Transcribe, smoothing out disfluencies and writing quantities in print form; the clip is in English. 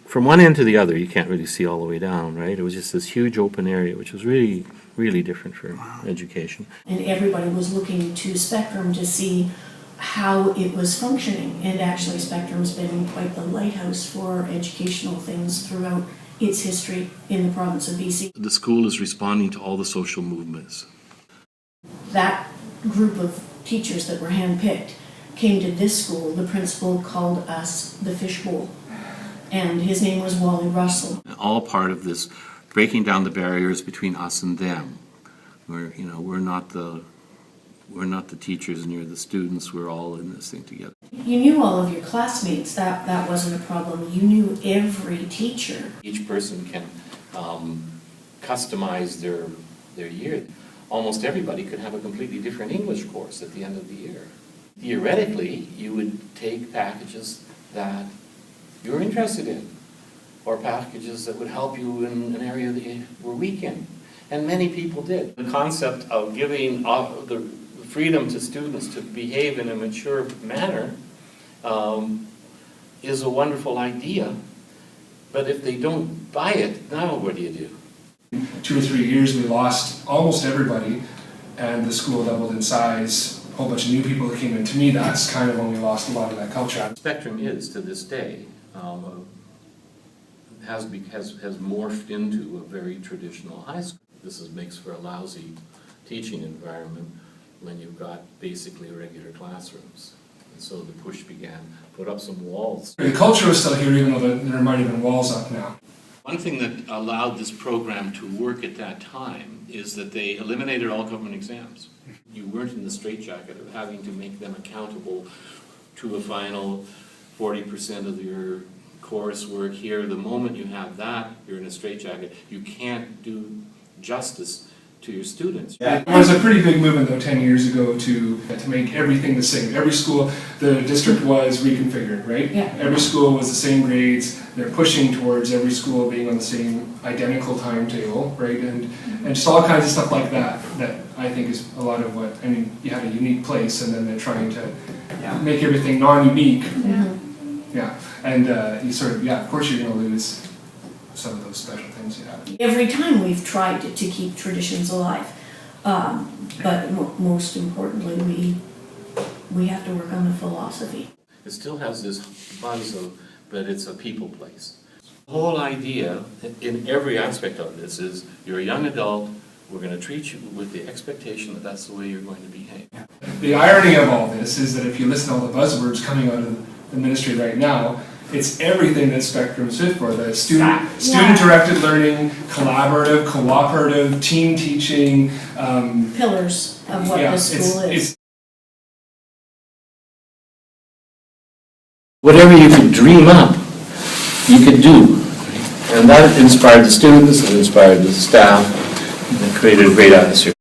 from one end to the other, you can't really see all the way down, right? It was just this huge open area, which was really, really different for education. And everybody was looking to Spectrum to see how it was functioning. And actually, Spectrum's been quite the lighthouse for educational things throughout its history in the province of BC. The school is responding to all the social movements. That group of teachers that were handpicked came to this school. The principal called us the fishbowl, and his name was Wally Russell. All part of this breaking down the barriers between us and them. We're not the teachers and you're the students. We're all in this thing together. You knew all of your classmates. That wasn't a problem. You knew every teacher. Each person can customize their year. Almost everybody could have a completely different English course at the end of the year. Theoretically, you would take packages that you're interested in, or packages that would help you in an area that you were weak in. And many people did. The concept of giving the freedom to students to behave in a mature manner is a wonderful idea, but if they don't buy it, now what do you do? 2 or 3 years we lost almost everybody, and the school doubled in size. A whole bunch of new people that came in. To me, that's kind of when we lost a lot of that culture. Spectrum is, to this day, has morphed into a very traditional high school. This makes for a lousy teaching environment when you've got basically regular classrooms. And so the push began, put up some walls. The culture is still here, even though there might have been walls up now. One thing that allowed this program to work at that time is that they eliminated all government exams. You weren't in the straitjacket of having to make them accountable to a final 40% of your coursework here. The moment you have that, you're in a straitjacket. You can't do justice to your students. Yeah. It was a pretty big movement though 10 years ago to make everything the same. Every school, the district was reconfigured, right? Yeah. Every school was the same grades. They're pushing towards every school being on the same identical timetable, right? And just all kinds of stuff like that I think is a lot of what, I mean, you had a unique place and then they're trying to make everything non-unique. Yeah. And you sort of, of course you're going to lose some of those special things you have. Every time we've tried to keep traditions alive, but most importantly, we have to work on the philosophy. It still has this buzz of, but it's a people place. The whole idea in every aspect of this is you're a young adult, we're going to treat you with the expectation that that's the way you're going to behave. The irony of all this is that if you listen to all the buzzwords coming out of the ministry right now, it's everything that Spectrum stood for. The student-directed learning, collaborative, cooperative, team teaching. Pillars of what the school is. Whatever you could dream up, you could do. And that inspired the students, it inspired the staff, and it created a great atmosphere.